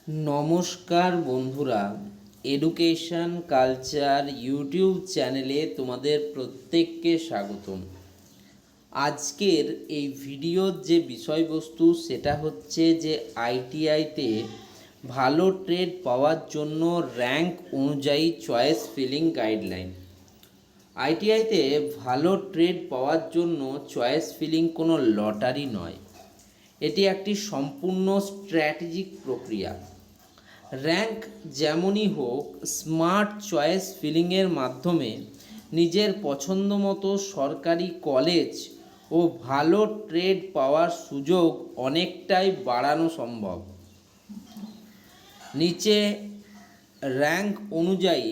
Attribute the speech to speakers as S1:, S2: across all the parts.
S1: নমস্কার বন্ধুরা, education culture YouTube চ্যানেলে তোমাদের প্রত্যেককে স্বাগতম। আজকের এই ভিডিওর যে বিষয়বস্তু সেটা হচ্ছে যে আইটিআইতে ভালো ট্রেড পাওয়ার জন্য র্যাঙ্ক অনুযায়ী চয়েস ফিলিং গাইডলাইন। আইটিআইতে ভালো ট্রেড পাওয়ার জন্য চয়েস ফিলিং কোনো লটারি নয়, এটি একটি সম্পূর্ণ স্ট্র্যাটেজিক প্রক্রিয়া। র্যাঙ্ক যেমনই হোক, স্মার্ট চয়েস ফিলিংয়ের মাধ্যমে নিজের পছন্দ মতো সরকারি কলেজ ও ভালো ট্রেড পাওয়ার সুযোগ অনেকটাই বাড়ানো সম্ভব। নিচে র্যাঙ্ক অনুযায়ী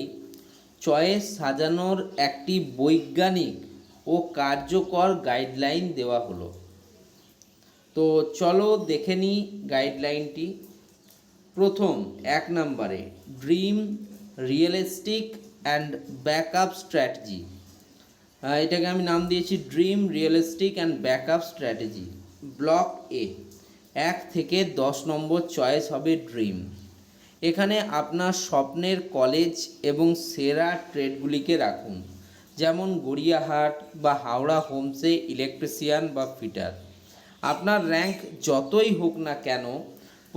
S1: চয়েস সাজানোর একটি বৈজ্ঞানিক ও কার্যকর গাইডলাইন দেওয়া হলো। তো চলো দেখে নিই গাইডলাইনটি। প্রথম 1 নম্বরে dream, realistic and backup strategy. এটাকে আমি নাম দিয়েছি dream, realistic and backup strategy. Block এ 1 থেকে 10 নম্বর চয়েস হবে ড্রিম। এখানে আপনার স্বপ্নের কলেজ এবং সেরা ট্রেডগুলিকে রাখুন, যেমন গড়িয়াহাট বা হাওড়া হোমসে ইলেকট্রিশিয়ান বা ফিটার। আপনার র্যাঙ্ক যতই হোক না কেন,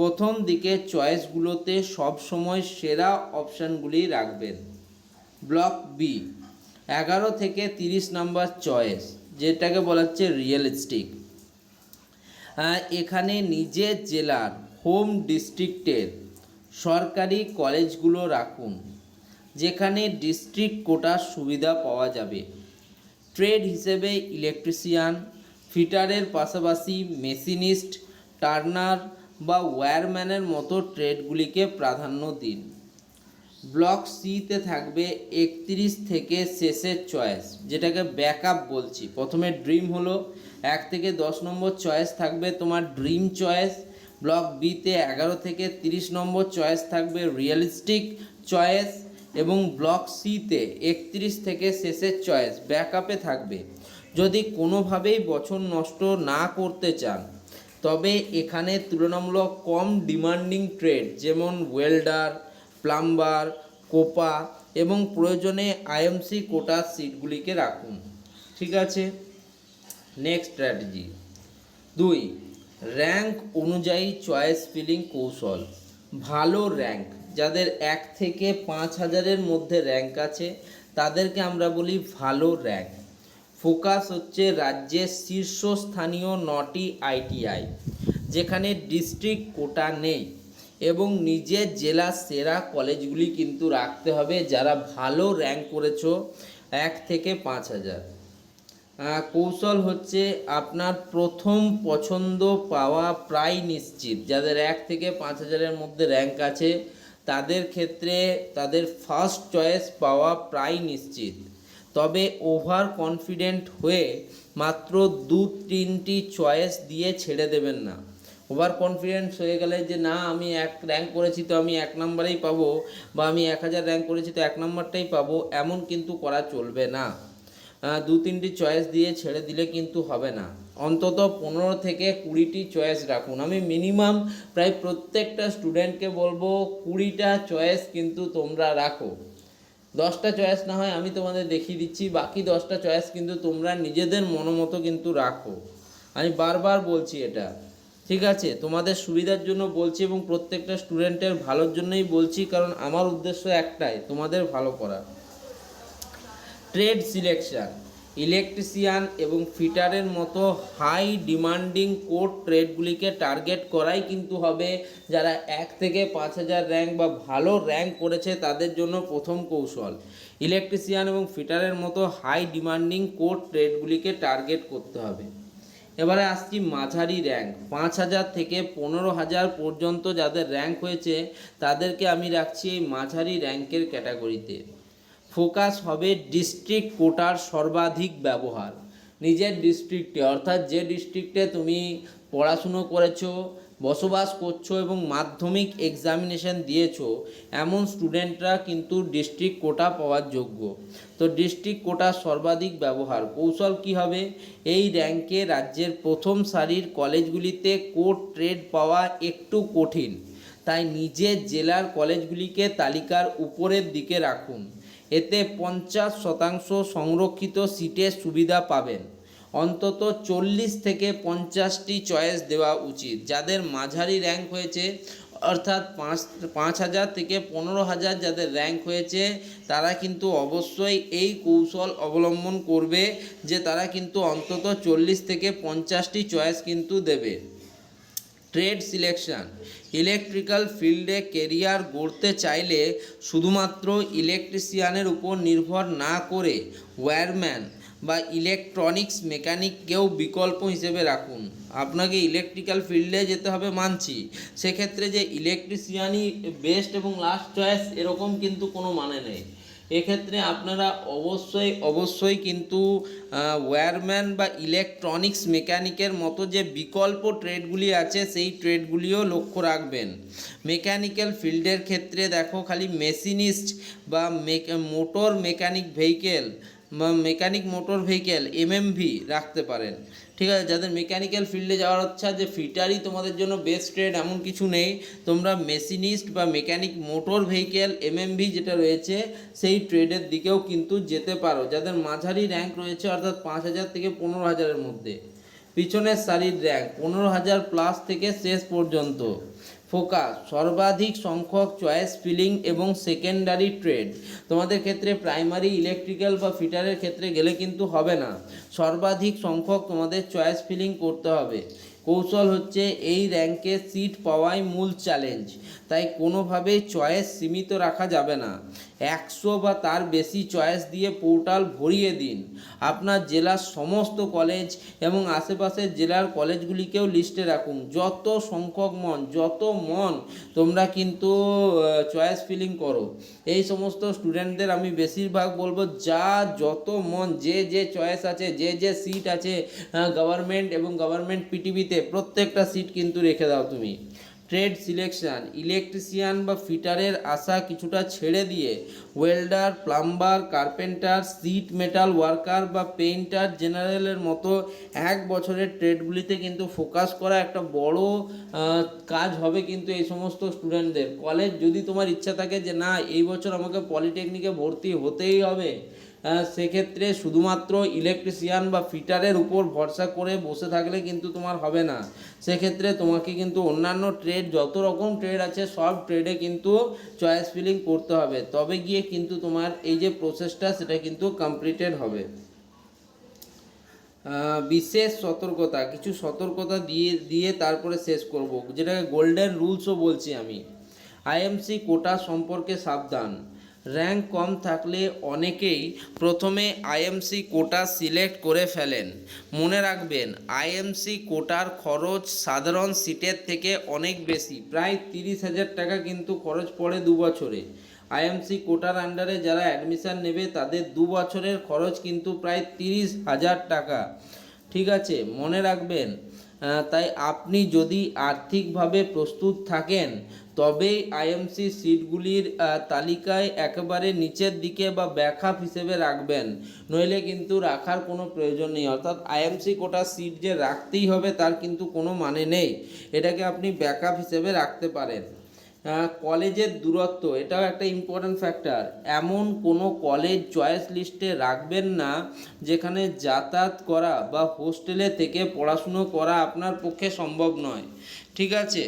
S1: প্রথম দিকে চয়েসগুলোতে সবসময় সেরা অপশানগুলি রাখবেন। ব্লক বি 11 থেকে 30 নম্বর চয়েস, যেটাকে বলা হচ্ছে রিয়েলিস্টিক। এখানে নিজের জেলার হোম ডিস্ট্রিক্টের সরকারি কলেজগুলো রাখুন, যেখানে ডিস্ট্রিক্ট কোটার সুবিধা পাওয়া যাবে। ট্রেড হিসেবে ইলেকট্রিশিয়ান, ফিটারের পাশাপাশি মেশিনিস্ট, টার্নার বা ওয়্যারম্যানের মতো ট্রেডগুলিকে প্রাধান্য দিন। ব্লক সিতে থাকবে 31 থেকে শেষের চয়েস, যেটাকে ব্যাকআপ বলছি। প্রথমে ড্রিম হলো, 1 থেকে 10 নম্বর চয়েস থাকবে তোমার ড্রিম চয়েস। ব্লক বিতে 11 থেকে 30 নম্বর চয়েস থাকবে রিয়েলিস্টিক চয়েস, এবং ব্লক সিতে 31 থেকে শেষের চয়েস ব্যাকআপে থাকবে। যদি কোনোভাবেই বছর নষ্ট না করতে চান, তবে এখানে তুলনামূলক কম ডিমান্ডিং ট্রেড যেমন ওয়েল্ডার, প্লাম্বার, কোপা এবং প্রয়োজনে আইএমসি কোটার সিটগুলিকে রাখুন। ঠিক আছে। নেক্সট স্ট্র্যাটেজি 2, র্যাঙ্ক অনুযায়ী চয়েস ফিলিং কৌশল। ভালো র্যাঙ্ক, যাদের 1 থেকে 5,000-এর মধ্যে র্যাঙ্ক আছে, তাদেরকে আমরা বলি ভালো র্যাঙ্ক। ফোকাস হচ্ছে রাজ্যের শীর্ষস্থানীয় 9টি আইটিআই যেখানে ডিস্ট্রিক্ট কোটা নেই, এবং নিজের জেলার সেরা কলেজগুলি কিন্তু রাখতে হবে যারা ভালো র্যাঙ্ক করেছো 1 থেকে 5,000। কৌশল হচ্ছে আপনার প্রথম পছন্দ পাওয়া প্রায় নিশ্চিত। যাদের 1 থেকে 5,000-এর মধ্যে র্যাঙ্ক আছে, তাদের ক্ষেত্রে তাদের ফার্স্ট চয়েস পাওয়া প্রায় নিশ্চিত। তবে ওভার কনফিডেন্ট হয়ে মাত্র 2-3টি চয়েস দিয়ে ছেড়ে দেবেন না। ওভার কনফিডেন্স হয়ে গেলে যে না আমি 1 র্যাঙ্ক করেছি তো আমি 1 নম্বরেই পাবো, বা আমি 1000 র্যাঙ্ক করেছি তো 1 নম্বরটাই পাবো, এমন কিন্তু করা চলবে না। 2-3টি চয়েস দিয়ে ছেড়ে দিলে কিন্তু হবে না। অন্তত 15 থেকে 20টি চয়েস রাখুন। আমি মিনিমাম প্রায় প্রত্যেকটা স্টুডেন্টকে বলবো 20টা চয়েস কিন্তু তোমরা রাখো। 10টা চয়েস না হয় আমি তোমাদের দেখিয়ে দিচ্ছি, বাকি 10টা চয়েস কিন্তু তোমরা নিজেদের মনোমতো কিন্তু রাখো। আমি বারবার বলছি এটা, ঠিক আছে? তোমাদের সুবিধার জন্য বলছি এবং প্রত্যেকটা স্টুডেন্টের ভালোর জন্যই বলছি, কারণ আমার উদ্দেশ্য একটাই, তোমাদের ভালো করা। ট্রেড সিলেকশান, ইলেকট্রিশিয়ান এবং ফিটারের মতো হাই ডিমান্ডিং কোর ট্রেডগুলিকে টার্গেট করাই কিন্তু হবে। যারা 1 থেকে 5,000 র্যাঙ্ক বা ভালো র্যাঙ্ক করেছে তাদের জন্য প্রথম কৌশল ইলেকট্রিশিয়ান এবং ফিটারের মতো হাই ডিমান্ডিং কোর ট্রেডগুলিকে টার্গেট করতে হবে। এবারে আসছি মাঝারি র্যাঙ্ক, 5,000 থেকে 15,000 পর্যন্ত যাদের র্যাঙ্ক হয়েছে তাদেরকে আমি রাখছি এই মাঝারি র্যাঙ্কের ক্যাটাগরিতে। ফোকাস হবে ডিস্ট্রিক্ট কোটার সর্বাধিক ব্যবহার। নিজের ডিস্ট্রিক্টে, অর্থাৎ যে ডিস্ট্রিক্টে তুমি পড়াশুনো করেছো, বসবাস করছো এবং মাধ্যমিক এক্সামিনেশন দিয়েছো, এমন স্টুডেন্টরা কিন্তু ডিস্ট্রিক্ট কোটা পাওয়ার যোগ্য। তো ডিস্ট্রিক্ট কোটার সর্বাধিক ব্যবহার কৌশল কী হবে? এই র্যাঙ্কে রাজ্যের প্রথম সারির কলেজগুলিতে কোর ট্রেড পাওয়া একটু কঠিন, তাই নিজের জেলার কলেজগুলিকে তালিকার উপরের দিকে রাখুন। এতে 50% সংরক্ষিত সিটের সুবিধা পাবেন। অন্তত 40 থেকে 50টি চয়েস দেওয়া উচিত। যাদের মাঝারি র্যাঙ্ক হয়েছে, অর্থাৎ 5,000 থেকে 15,000 যাদের র্যাঙ্ক হয়েছে, তারা কিন্তু অবশ্যই এই কৌশল অবলম্বন করবে যে তারা কিন্তু অন্তত 40 থেকে 50টি চয়েস কিন্তু দেবে। Trade selection. ইলেকট্রিক্যাল ফিল্ডে কেরিয়ার গড়তে চাইলে শুধুমাত্র ইলেকট্রিশিয়ানের উপর নির্ভর না করে ওয়্যারম্যান বা ইলেকট্রনিক্স মেকানিককেও বিকল্প হিসেবে রাখুন। আপনাকে ইলেকট্রিক্যাল ফিল্ডে যেতে হবে মানছি, সেক্ষেত্রে যে ইলেকট্রিশিয়ানই বেস্ট এবং লাস্ট চয়েস এরকম কিন্তু কোনো মানে নেই। এক্ষেত্রে আপনারা অবশ্যই কিন্তু ওয়্যারম্যান বা ইলেকট্রনিক্স মেকানিকের মতো যে বিকল্প ট্রেডগুলি আছে সেই ট্রেডগুলিও লক্ষ্য রাখবেন। মেকানিক্যাল ফিল্ডের ক্ষেত্রে দেখো খালি মেশিনিস্ট বা motor mechanic vehicle mechanic motor vehicle MMV রাখতে পারেন। ঠিক আছে, যাদের মেকানিক্যাল ফিল্ডে যাওয়ার ইচ্ছা যে ফিটারই তোমাদের জন্য বেস্ট ট্রেড এমন কিছু নেই, তোমরা মেশিনিস্ট বা মেকানিক মোটর ভেহিকেল এমএমভি যেটা রয়েছে সেই ট্রেডের দিকেও কিন্তু যেতে পারো। যাদের মাঝারি র্যাঙ্ক রয়েছে, অর্থাৎ 5,000 থেকে 15,000-এর মধ্যে, পিছনের সারির র্যাঙ্ক 15,000 প্লাস থেকে শেষ পর্যন্ত। ফোকাস সর্বাধিক সংখ্যক চয়েস ফিলিং এবং সেকেন্ডারি ট্রেড। তোমাদের ক্ষেত্রে প্রাইমারি ইলেকট্রিক্যাল বা ফিটারের ক্ষেত্রে গেলে কিন্তু হবে না, সর্বাধিক সংখ্যক তোমাদের চয়েস ফিলিং করতে হবে। কৌশল হচ্ছে এই র্যাঙ্কে সিট পাওয়াই মূল চ্যালেঞ্জ, তাই কোনোভাবেই চয়েস সীমিত রাখা যাবে না। 100 বা তার বেশি চয়েস দিয়ে পোর্টাল ভরিয়ে দিন। আপনার জেলার সমস্ত কলেজ এবং আশেপাশের জেলার কলেজগুলিকেও লিস্টে রাখুন। যত সংখ্যক যত মন তোমরা কিন্তু চয়েস ফিলিং করো। এই সমস্ত স্টুডেন্টদের আমি বেশিরভাগ বলবো যত মন যে চয়েস আছে, যে সিট আছে গভর্নমেন্ট এবং গভর্নমেন্ট পিটিভিতে, প্রত্যেকটা সিট কিন্তু রেখে দাও তুমি। Trade selection. ইলেকট্রিশিয়ান বা ফিটারের আশা কিছুটা ছেড়ে দিয়ে welder, plumber, carpenter, sheet metal worker বা পেইন্টার জেনারেলের মতো 1 বছরের ট্রেডগুলিতে কিন্তু ফোকাস করা একটা বড় কাজ হবে কিন্তু এই সমস্ত স্টুডেন্টদের। কলেজ যদি তোমার ইচ্ছা থাকে যে না এই বছর আমাকে পলিটেকনিকে ভর্তি হতেই হবে, সেক্ষেত্রে শুধুমাত্র ইলেকট্রিশিয়ান বা ফিটারের উপর ভরসা করে বসে থাকলে কিন্তু তোমার হবে না। সেক্ষেত্রে তোমাকে কিন্তু অন্যান্য ট্রেড, যত রকম ট্রেড আছে সব ট্রেডে কিন্তু চয়েস ফিলিং করতে হবে, তবে গিয়ে কিন্তু তোমার এই যে প্রসেসটা সেটা কিন্তু কমপ্লিটেড হবে। বিশেষ সতর্কতা, কিছু সতর্কতা দিয়ে তারপরে শেষ করব, যেটাকে গোল্ডেন রুলসও বলছি আমি। আইএমসি কোটা সম্পর্কে সাবধান। র্যাঙ্ক কম থাকলে অনেকেই প্রথমে আইএমসি কোটা সিলেক্ট করে ফেলেন। মনে রাখবেন আইএমসি কোটার খরচ সাধারণ সিটের থেকে অনেক বেশি, প্রায় 30,000 টাকা কিন্তু খরচ পড়ে 2 বছরে। আইএমসি কোটার আন্ডারে যারা অ্যাডমিশান নেবে তাদের 2 বছরের খরচ কিন্তু প্রায় 30,000 টাকা। ঠিক আছে, মনে রাখবেন। তাই আপনি যদি আর্থিকভাবে প্রস্তুত থাকেন তবেই আইএমসি সিটগুলির তালিকায় একেবারে নিচের দিকে বা ব্যাকআপ হিসেবে রাখবেন, নইলে কিন্তু রাখার কোনো প্রয়োজন নেই। অর্থাৎ আইএমসি কোটা সিট যে রাখতেই হবে তার কিন্তু কোনো মানে নেই, এটাকে আপনি ব্যাকআপ হিসেবে রাখতে পারেন। কলেজের দূরত্ব, এটাও একটা ইম্পর্ট্যান্ট ফ্যাক্টর। এমন কোনো কলেজ চয়েস লিস্টে রাখবেন না যেখানে যাতায়াত করা বা হোস্টেলে থেকে পড়াশুনো করা আপনার পক্ষে সম্ভব নয়। ঠিক আছে,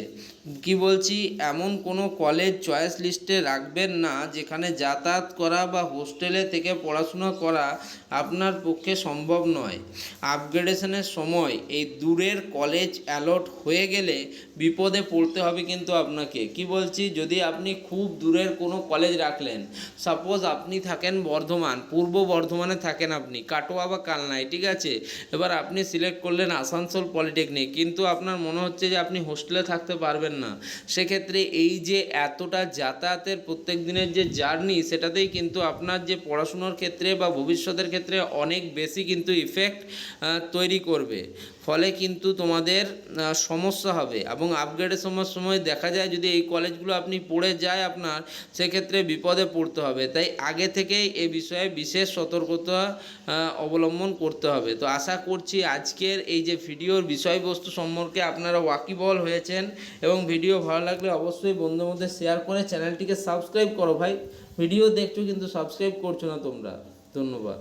S1: কি বলছি, এমন কোনো কলেজ চয়েস লিস্টে রাখবেন না যেখানে যাতায়াত করা বা হোস্টেলে থেকে পড়াশোনা করা আপনার পক্ষে সম্ভব নয়। আপগ্রেডেশনের সময় এই দূরের কলেজ অ্যালট হয়ে গেলে বিপদে পড়তে হবে কিন্তু আপনাকে। কি বলছি, যদি আপনি খুব দূরের কোনো কলেজ রাখলেন, সাপোজ আপনি থাকেন বর্ধমান, পূর্ব বর্ধমানে থাকেন আপনি, কাটোয়া বা কালনায়, ঠিক আছে, এবার আপনি সিলেক্ট করলেন আসানসোল পলিটেকনিক, কিন্তু আপনার মনে হচ্ছে যে আপনি হোস্টেলে থাকতে পারবেন না, সেক্ষেত্রে এই যে এতটা যাতায়াতের প্রত্যেক দিনের যে জার্নি, সেটাতেই কিন্তু আপনার যে পড়াশুনোর ক্ষেত্রে বা ভবিষ্যতের ক্ষেত্রে অনেক বেশি কিন্তু ইফেক্ট তৈরি করবে। ফলে কিন্তু তোমাদের সমস্যা হবে এবং আপগ্রেডের সময় দেখা যায় যদি এই কলেজগুলো আপনি পড়ে যায় আপনার, সেক্ষেত্রে বিপদে পড়তে হবে। তাই আগে থেকেই এ বিষয়ে বিশেষ সতর্কতা অবলম্বন করতে হবে। তো আশা করছি আজকের এই যে ভিডিওর বিষয়বস্তু সম্পর্কে আপনারা ওয়াকিবহাল হয়েছেন, এবং ভিডিও ভালো লাগলে অবশ্যই বন্ধুদের মধ্যে শেয়ার করে চ্যানেলটিকে সাবস্ক্রাইব করো। ভাই ভিডিও দেখছো কিন্তু সাবস্ক্রাইব করছো না তোমরা, ধন্যবাদ।